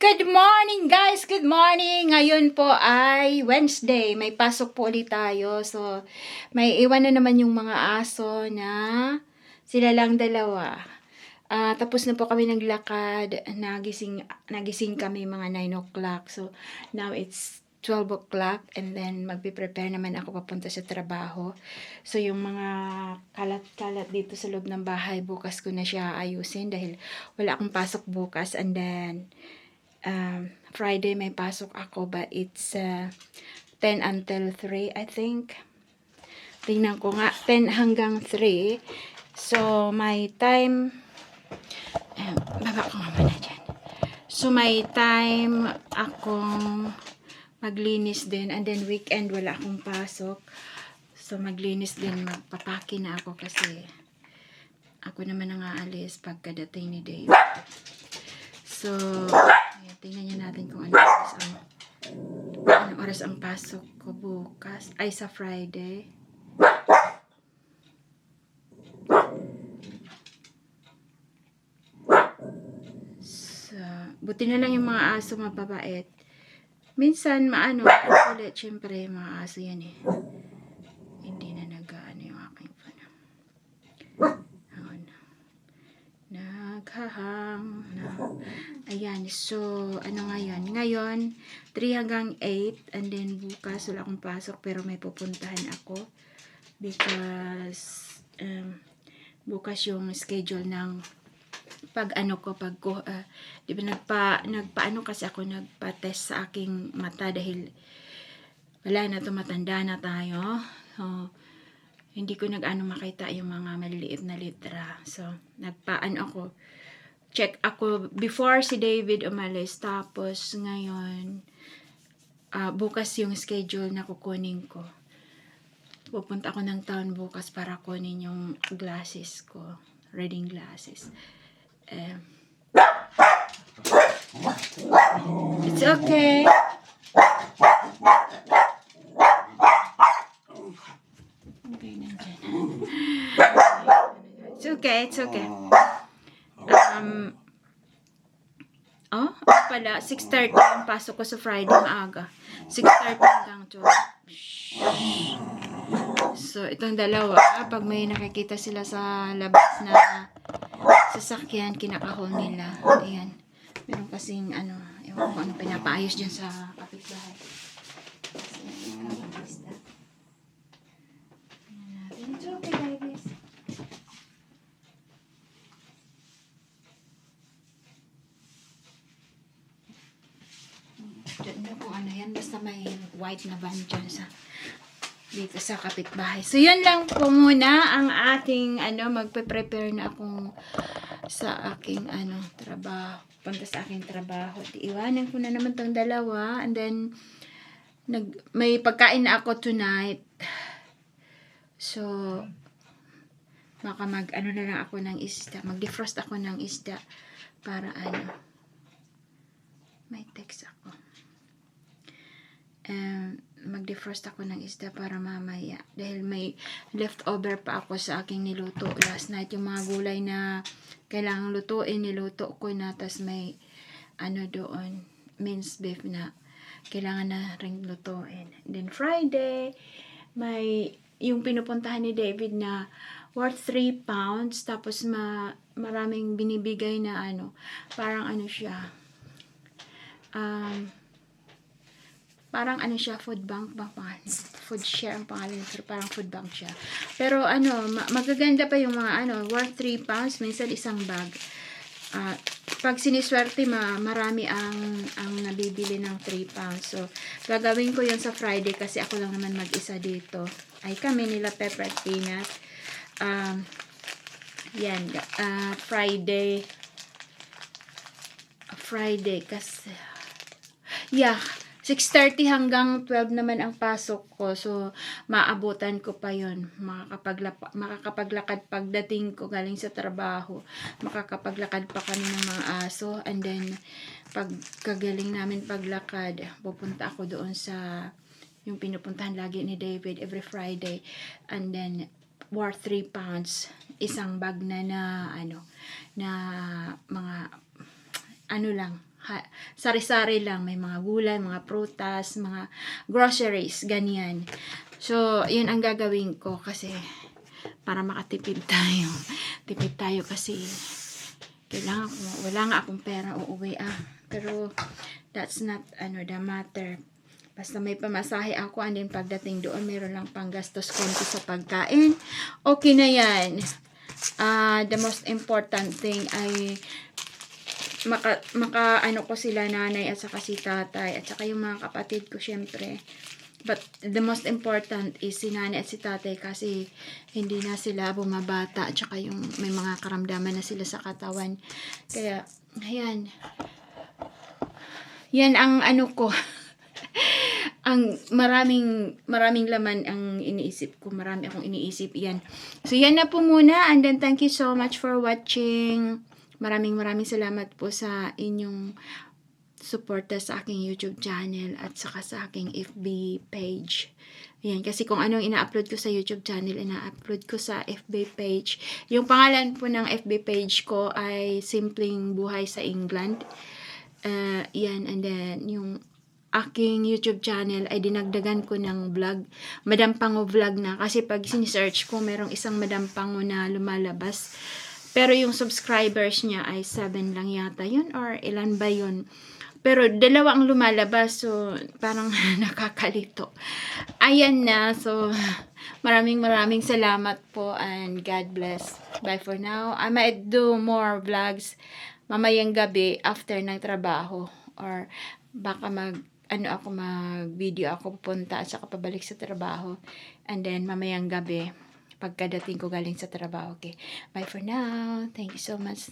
Good morning guys! Good morning! Ngayon po ay Wednesday. May pasok po ulit tayo. So, may iwan na naman yung mga aso na sila lang dalawa. Tapos na po kami naglakad. Nagising kami mga 9 o'clock. So, now it's 12 o'clock and then magpiprepare naman ako papunta sa trabaho. So, yung mga kalat-kalat dito sa loob ng bahay, bukas ko na siya ayusin dahil wala akong pasok bukas. And then, Friday may pasok ako but it's 10 until 3 I think. Tingnan ko nga, 10 hanggang 3. So may time baba ko nga muna dyan. So may time akong maglinis din and then weekend wala akong pasok. So maglinis din, magpapaki na ako kasi ako naman ang aalis pagkadating ni Dave. So, ayan, tingnan niya natin kung anong oras ang pasok ko bukas. Ay, sa Friday. So, buti na lang yung mga aso mababait. Minsan, ulit, syempre, mga aso yan eh. Hindi na nag-ano yung aking phone. Naghahang na. Ayan, so, ngayon? Ngayon, 3 hanggang 8, and then bukas, wala akong pasok, pero may pupuntahan ako, because, bukas yung schedule ng, di ba, nagpaano kasi ako, nagpa-test sa aking mata, dahil, wala na to, matanda na tayo, so, hindi ko makita yung mga maliliit na litra, so, ako, check ako before si David umalis. Tapos ngayon, bukas yung schedule na kukunin ko. Pupunta ako ng town bukas para kunin yung glasses ko. Reading glasses. It's okay. It's okay, it's okay. Pala, 6:30 ang pasok ko sa Friday, maaga. 6:30 hanggang 12. So, itong dalawa, pag may nakikita sila sa labas na sasakyan, kinakahol nila. Ayan. Meron kasing, ewan ko anong pinapaayos dyan sa kapitbahay. It's okay, guys. Basta may white na van dyan dito sa kapitbahay. So, yun lang po muna ang ating, magpe-prepare na akong sa aking, trabaho. Punta sa aking trabaho. Iwanan ko na naman tong dalawa. And then, may pagkain na ako tonight. So, baka na lang ako ng isda. Mag-defrost ako ng isda para may text ako. Mag-defrost ako ng isda para mamaya dahil may leftover pa ako sa aking niluto last night. Yung mga gulay na kailangang lutuin, niluto ko na, tas may doon, minced beef na kailangan na ring lutuin. Then Friday, may yung pinupuntahan ni David na worth 3 pounds, tapos maraming binibigay na parang siya, parang siya, food bank ba pangalan? Food share ang pangalan, pero parang food bank siya. Pero magaganda pa yung mga worth 3 pounds, minsan isang bag. Pag siniswerte, marami ang nabibili ng 3 pounds. So, gagawin ko yun sa Friday kasi ako lang naman mag-isa dito. Ay, kami nila Pepper at Peanut. Yan, Friday kasi, yeah, 6:30 hanggang 12 naman ang pasok ko. So, maabutan ko pa yun. Makakapaglakad pagdating ko galing sa trabaho. Makakapaglakad pa kami ng mga aso. And then, pagkagaling namin paglakad, pupunta ako doon sa yung pinupuntahan lagi ni David every Friday. And then, worth 3 pounds. Isang bag na mga lang, sari-sari lang. May mga gulay, mga prutas, mga groceries, ganyan. So, yun ang gagawin ko kasi para makatipid tayo. Tipid tayo kasi kailangan ko, wala nga akong pera uuwi Pero, that's not, the matter. Basta may pamasahe ako, and then pagdating doon, mayroon lang pang gastos konti sa pagkain. Okay na yan. The most important thing ay ano ko sila nanay at saka si tatay at saka yung mga kapatid ko syempre. But the most important is si nanay at si tatay kasi hindi na sila bumabata at saka yung may mga karamdaman na sila sa katawan. Kaya, ayan. Yan ang ano ko. Ang maraming laman ang iniisip ko. Marami akong iniisip yan. So, yan na po muna. And then, thank you so much for watching. Maraming salamat po sa inyong suporta sa aking YouTube channel at saka sa aking FB page. Ayan, kasi kung anong ina-upload ko sa YouTube channel, ina-upload ko sa FB page. Yung pangalan po ng FB page ko ay Simpleng Buhay sa England. Yan, and then yung aking YouTube channel ay dinagdagan ko ng vlog. Madam Pango vlog na. Kasi pag sinesearch ko, merong isang Madam Pango na lumalabas. Pero yung subscribers niya ay 7 lang yata yun or ilan ba yun. Pero dalawa ang lumalabas, so parang nakakalito. Ayan na, so maraming salamat po and God bless. Bye for now. I might do more vlogs mamayang gabi after ng trabaho or baka mag-video ako pupunta at saka pabalik sa trabaho. And then mamayang gabi pagkadating ko galing sa trabaho. Okay. Bye for now. Thank you so much.